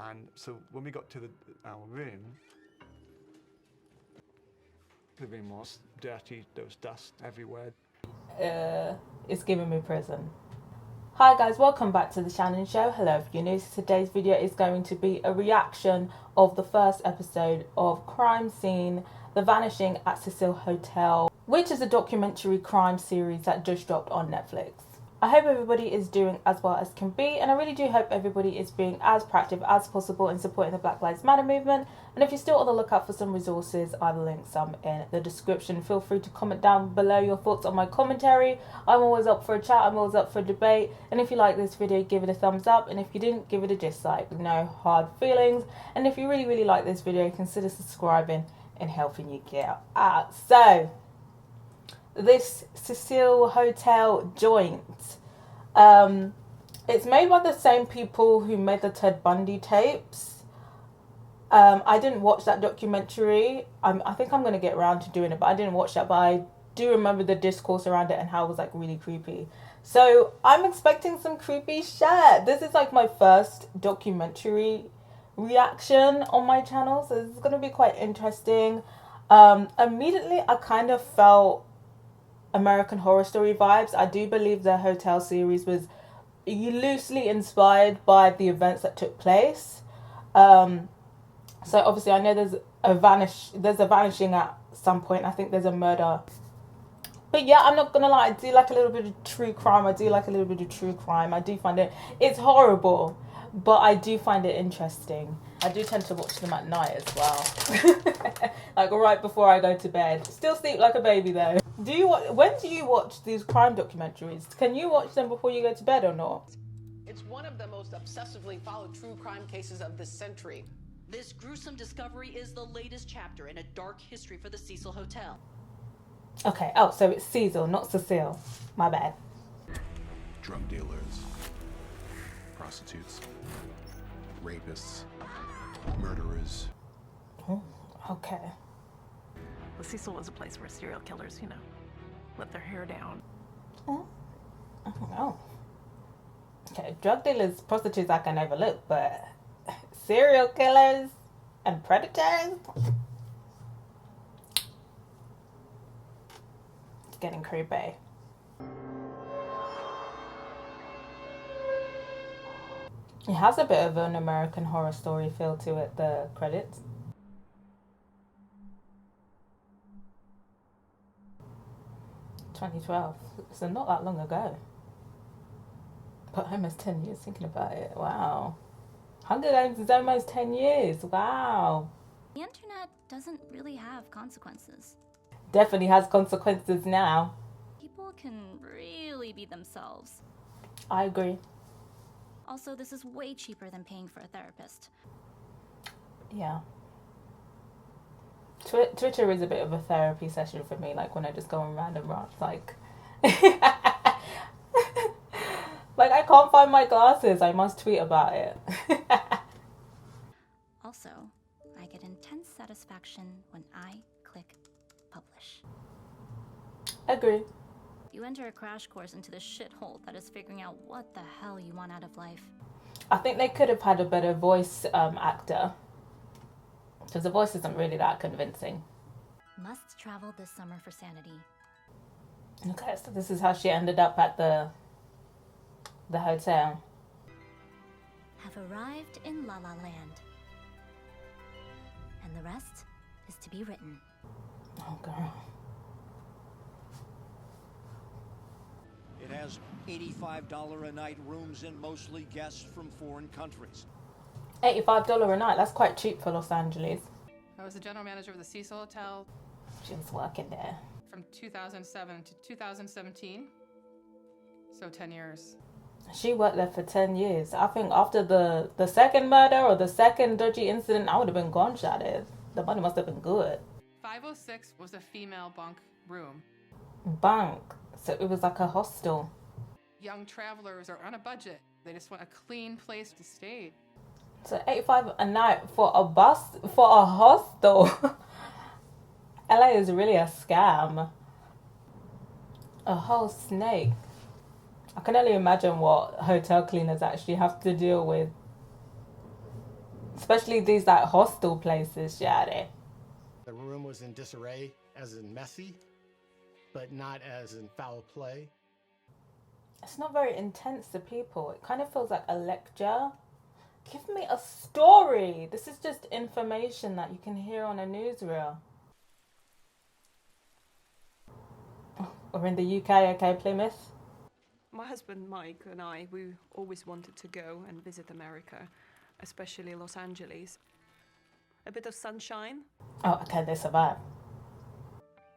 And so when we got to our room, the room was dirty, there was dust everywhere. It's giving me prison. Hi guys, welcome back to the Shannon Show. Hello, if you're new, today's video is going to be a reaction of the first episode of Crime Scene, The Vanishing at Cecil Hotel, which is a documentary crime series that just dropped on Netflix. I hope everybody is doing as well as can be, and I really do hope everybody is being as proactive as possible in supporting the Black Lives Matter movement. And if you're still on the lookout for some resources, I've linked some in the description. Feel free to comment down below your thoughts on my commentary. I'm always up for a chat, I'm always up for a debate. And if you like this video, give it a thumbs up, and if you didn't, give it a dislike. No hard feelings. And if you really like this video, consider subscribing and helping you get out. So this Cecil Hotel joint, it's made by the same people who made the Ted Bundy tapes. I didn't watch that documentary. I think I'm going to get around to doing it, but I didn't watch that. But I do remember the discourse around it and how it was like really creepy. So I'm expecting some creepy shit. This is like my first documentary reaction on my channel, so this is going to be quite interesting. Immediately I kind of felt American Horror Story vibes. I do believe the hotel series was loosely inspired by the events that took place. So obviously I know there's a vanishing at some point. I think there's a murder. But yeah, I'm not gonna lie, I do like a little bit of true crime. I do find it's horrible, but I do find it interesting. I do tend to watch them at night as well. Like right before I go to bed. Still sleep like a baby though. When do you watch these crime documentaries? Can you watch them before you go to bed or not? It's one of the most obsessively followed true crime cases of this century. This gruesome discovery is the latest chapter in a dark history for the Cecil Hotel. Okay, oh, so it's Cecil, not Cecile. My bad. Drug dealers, prostitutes, rapists, murderers. Oh, okay. Well, Cecil was a place where serial killers, let their hair down. Oh, I don't know. Okay, drug dealers, prostitutes I can overlook, but serial killers and predators? It's getting creepy. It has a bit of an American Horror Story feel to it, the credits. (2012), so not that long ago. But almost 10 years thinking about it. Wow. Hunger Games is almost 10 years. Wow. The internet doesn't really have consequences. Definitely has consequences now. People can really be themselves. I agree. Also, this is way cheaper than paying for a therapist. Yeah. Twitter is a bit of a therapy session for me, like when I just go on random rants, like like I can't find my glasses, I must tweet about it. Also, I get intense satisfaction when I click publish. Agree. You enter a crash course into the shithole that is figuring out what the hell you want out of life. I think they could have had a better voice actor, because the voice isn't really that convincing. Must travel this summer for sanity. Okay, so this is how she ended up at the hotel. Have arrived in La La Land. And the rest is to be written. Oh, girl. It has $85 a night rooms and mostly guests from foreign countries. $85 a night, that's quite cheap for Los Angeles. I was the general manager of the Cecil Hotel She was working there. from 2007 to 2017, so 10 years. She worked there for 10 years. I think after the second murder or the second dodgy incident, I would have been gone shotted. The money must have been good. 506 was a female bunk room. Bunk. So it was like a hostel. Young travelers are on a budget. They just want a clean place to stay. So $85 a night for a hostel. LA is really a scam. A whole snake. I can only imagine what hotel cleaners actually have to deal with. especially these like hostel places, yeah. The room was in disarray, as in messy, but not as in foul play. It's not very intense to people. It kind of feels like a lecture. Give me a story. This is just information that you can hear on a newsreel. Or in the UK, okay, Plymouth? My husband Mike and I, we always wanted to go and visit America, especially Los Angeles. A bit of sunshine. Oh, okay, they survive.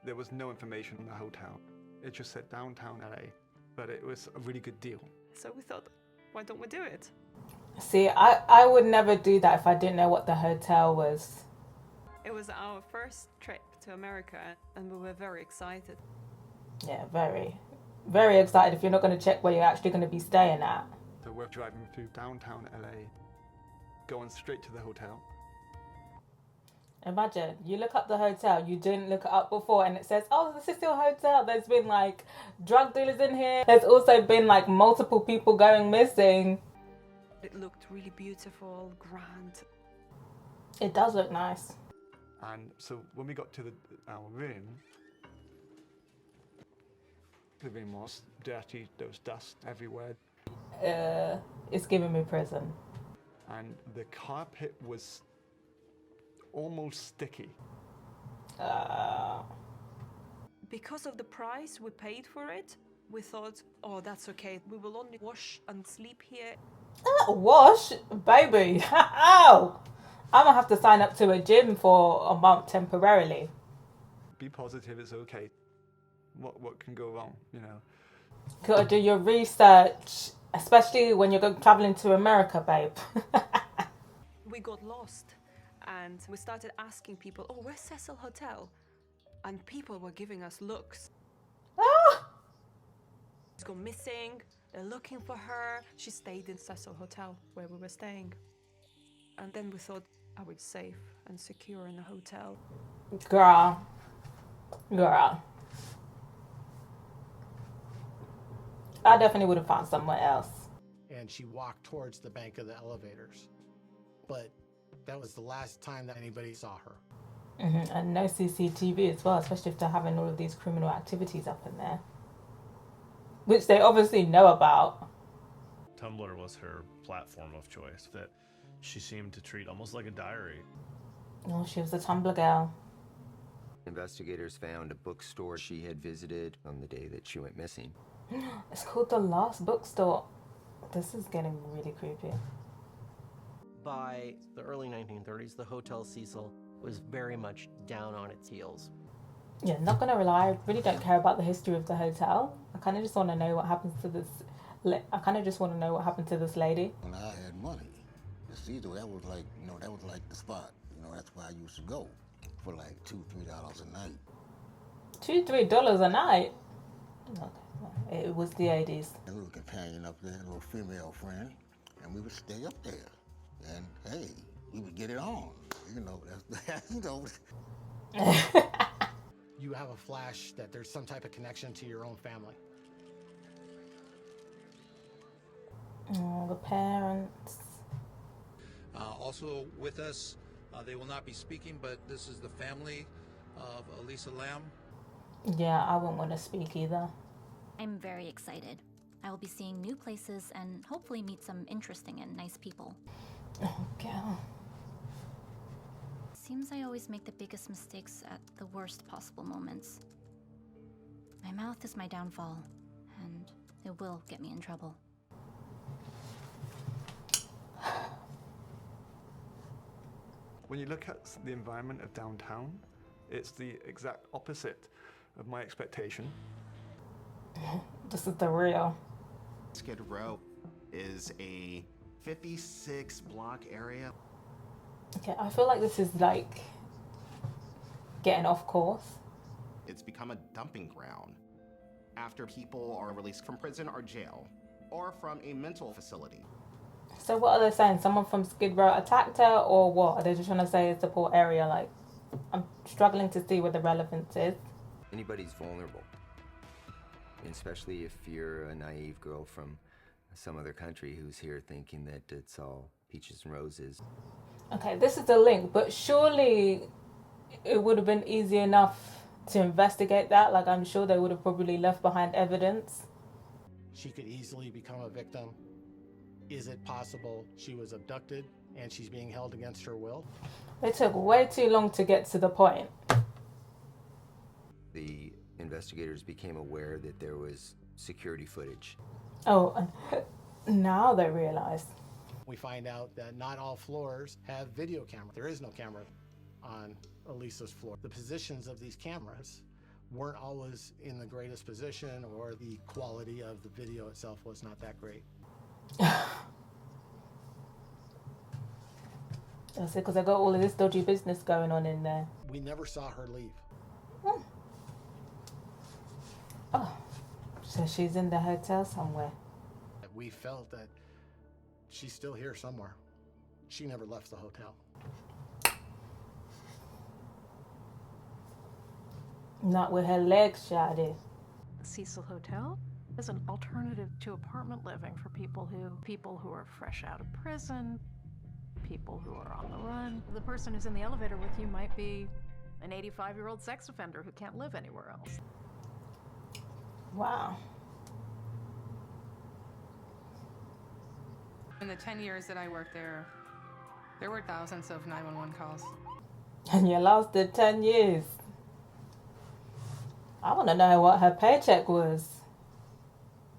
There was no information on the hotel. It just said downtown LA, but it was a really good deal. So we thought, why don't we do it? See, I would never do that if I didn't know what the hotel was. It was our first trip to America and we were very excited. Yeah, very, very excited if you're not going to check where you're actually going to be staying at. So we're driving through downtown LA, going straight to the hotel. Imagine, you look up the hotel, you didn't look it up before, and it says, oh, the Cecil Hotel. There's been like drug dealers in here. There's also been like multiple people going missing. It looked really beautiful, grand. It does look nice. And so when we got to our room, the room was dirty. There was dust everywhere. It's giving me prison. And the carpet was almost sticky. Because of the price we paid for it, we thought, oh, that's okay. We will only wash and sleep here. Wash? Baby. Ow! I'm going to have to sign up to a gym for a month temporarily. Be positive, it's okay. What can go wrong, you know? Gotta do your research, especially when you're traveling to America, babe. We got lost and we started asking people, oh, where's Cecil Hotel? And people were giving us looks. Ah! She's gone missing. They're looking for her. She stayed in Cecil Hotel where we were staying. And then we thought, are we safe and secure in the hotel? Girl. I definitely would have found somewhere else. And she walked towards the bank of the elevators. But that was the last time that anybody saw her. Mm-hmm. And no CCTV as well, especially if they're having all of these criminal activities up in there. Which they obviously know about. Tumblr was her platform of choice that she seemed to treat almost like a diary. Oh, she was a Tumblr girl. Investigators found a bookstore she had visited on the day that she went missing. It's called The Last Bookstore. This is getting really creepy. By the early 1930s, the Hotel Cecil was very much down on its heels. Yeah, not gonna rely. I really don't care about the history of the hotel. I kind of just want to know what happens to this. I kind of just want to know what happened to this lady. When I had money, the Cecil, that was like, that was like the spot. That's where I used to go for like $2-3 a night. $2-3 a night. Okay, it was the 80s. A little companion up there, a little female friend, and we would stay up there. And hey, we would get it on. That's You have a flash that there's some type of connection to your own family. Oh, the parents. Also with us, they will not be speaking, but this is the family of Elisa Lam. Yeah, I wouldn't want to speak either. I'm very excited. I will be seeing new places and hopefully meet some interesting and nice people. Oh, girl. Seems I always make the biggest mistakes at the worst possible moments. My mouth is my downfall, and it will get me in trouble. When you look at the environment of downtown, it's the exact opposite of my expectation. This is the real. Skid Row is a 56-block area. Okay, I feel like this is like getting off course. It's become a dumping ground after people are released from prison or jail or from a mental facility. So what are they saying? Someone from Skid Row attacked her, or what? Are they just trying to say it's a poor area? Like, I'm struggling to see where the relevance is. Anybody's vulnerable, especially if you're a naive girl from some other country who's here thinking that it's all peaches and roses. Okay, this is the link, but surely it would have been easy enough to investigate that. Like, I'm sure they would have probably left behind evidence. She could easily become a victim. Is it possible she was abducted and she's being held against her will? It took way too long to get to the point. The investigators became aware that there was security footage. Oh, and now they realize. We find out that not all floors have video camera. There is no camera on Elisa's floor. The positions of these cameras weren't always in the greatest position, or the quality of the video itself was not that great. That's it, because I got all of this dodgy business going on in there. We never saw her leave. Oh, so she's in the hotel somewhere. We felt that she's still here somewhere. She never left the hotel. Not with her legs shouted. The Cecil Hotel is an alternative to apartment living for people who are fresh out of prison, people who are on the run. The person who's in the elevator with you might be an 85-year-old sex offender who can't live anywhere else. Wow. In the 10 years that I worked there, there were thousands of 911 calls. And you lasted 10 years. I want to know what her paycheck was.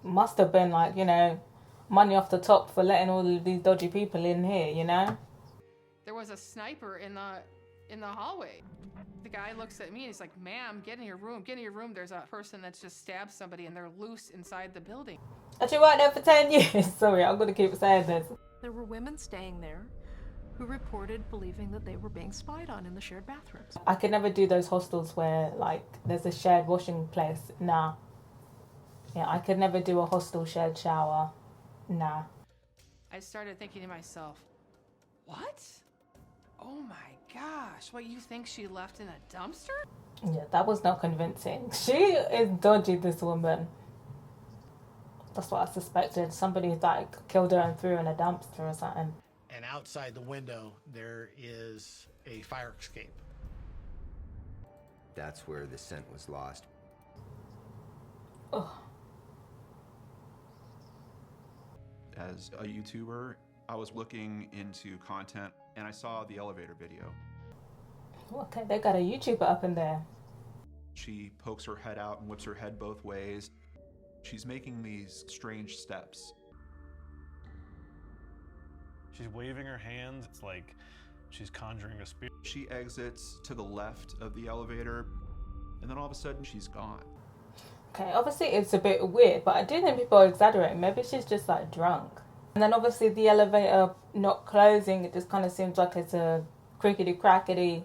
Must have been like, you know, money off the top for letting all of these dodgy people in here, you know? There was a sniper in the hallway. The guy looks at me and he's like, "Ma'am, get in your room, get in your room. There's a person that's just stabbed somebody and they're loose inside the building." And she worked there for 10 years. Sorry, I'm going to keep saying this. There were women staying there who reported believing that they were being spied on in the shared bathrooms. I could never do those hostels where, like, there's a shared washing place. Nah. Yeah, I could never do a hostel shared shower. Nah. I started thinking to myself, what? Oh my gosh, what, you think she left in a dumpster? Yeah, that was not convincing. She is dodgy, this woman. That's what I suspected. Somebody, like, killed her and threw her in a dumpster or something. And outside the window, there is a fire escape. That's where the scent was lost. Ugh. As a YouTuber, I was looking into content and I saw the elevator video. Okay, they got a YouTuber up in there. She pokes her head out and whips her head both ways. She's making these strange steps. She's waving her hands. It's like she's conjuring a spirit. She exits to the left of the elevator, and then all of a sudden she's gone. Okay, obviously it's a bit weird, but I do think people are exaggerating. Maybe she's just, like, drunk. And then obviously the elevator not closing, it just kind of seems like it's a crickety-crackety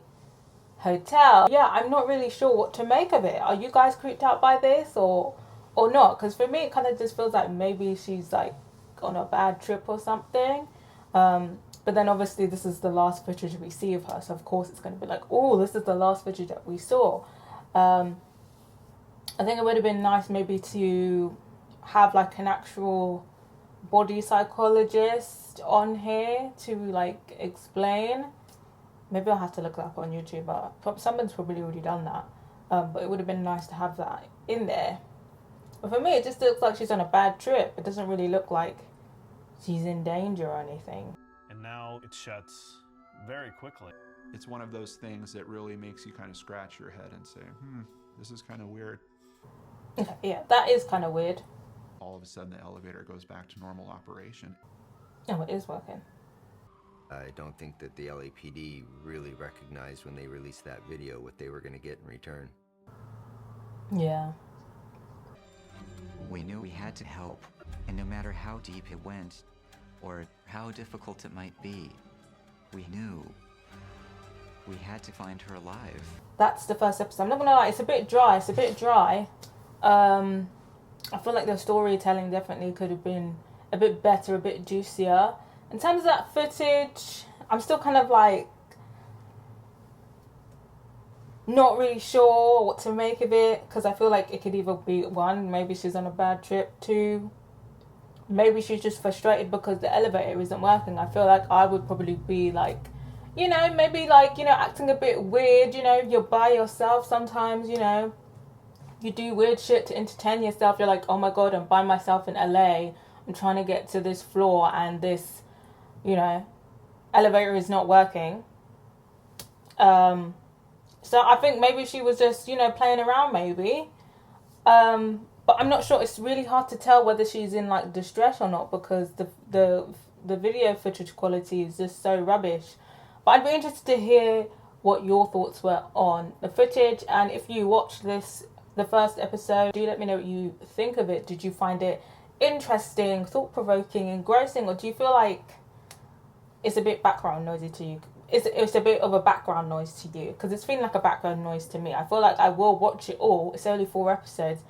hotel. Yeah, I'm not really sure what to make of it. Are you guys creeped out by this or not? Because for me, it kind of just feels like maybe she's, like, on a bad trip or something. But then obviously this is the last footage we see of her, so of course it's going to be like, oh, this is the last footage that we saw. I think it would have been nice maybe to have, like, an actual body psychologist on here to, like, explain. Maybe I'll have to look that up on YouTube, but someone's probably already done that. But it would have been nice to have that in there. But for me, it just looks like she's on a bad trip. It doesn't really look like she's in danger or anything. And now it shuts very quickly. It's one of those things that really makes you kind of scratch your head and say, this is kind of weird. Okay, yeah, that is kind of weird. All of a sudden the elevator goes back to normal operation. Oh, it is working. I don't think that the LAPD really recognized when they released that video what they were going to get in return. Yeah. We knew we had to help, and no matter how deep it went, or how difficult it might be, we knew we had to find her alive. That's the first episode. I'm not gonna lie, it's a bit dry. I feel like the storytelling definitely could have been a bit better, a bit juicier. In terms of that footage, I'm still kind of like not really sure what to make of it, because I feel like it could either be, one, maybe she's on a bad trip, two, maybe she's just frustrated because the elevator isn't working. I feel like I would probably be like you know, maybe like, you know, acting a bit weird, you know, you're by yourself sometimes, you know, you do weird shit to entertain yourself. You're like, oh my god, I'm by myself in LA. I'm trying to get to this floor and this, you know, elevator is not working. So I think maybe she was just, you know, playing around maybe. But I'm not sure. It's really hard to tell whether she's in like distress or not because the video footage quality is just so rubbish. But I'd be interested to hear what your thoughts were on the footage, and if you watched the first episode, do let me know what you think of it. Did you find it interesting, thought-provoking, engrossing, or do you feel like it's a bit background noisy to you? It's a bit of a background noise to you? Because it's feeling like a background noise to me. I feel like I will watch it all. It's only 4 episodes,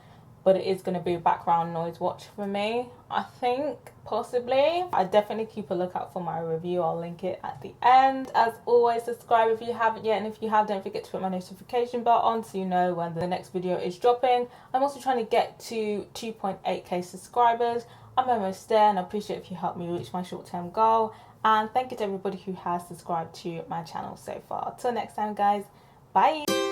but it is going to be a background noise watch for me, I think, possibly. I definitely keep a lookout for my review. I'll link it at the end. As always, subscribe if you haven't yet, and if you have, don't forget to put my notification bell on so you know when the next video is dropping. I'm also trying to get to 2.8k subscribers. I'm almost there, and I appreciate if you help me reach my short-term goal. And thank you to everybody who has subscribed to my channel so far. Till next time, guys. Bye.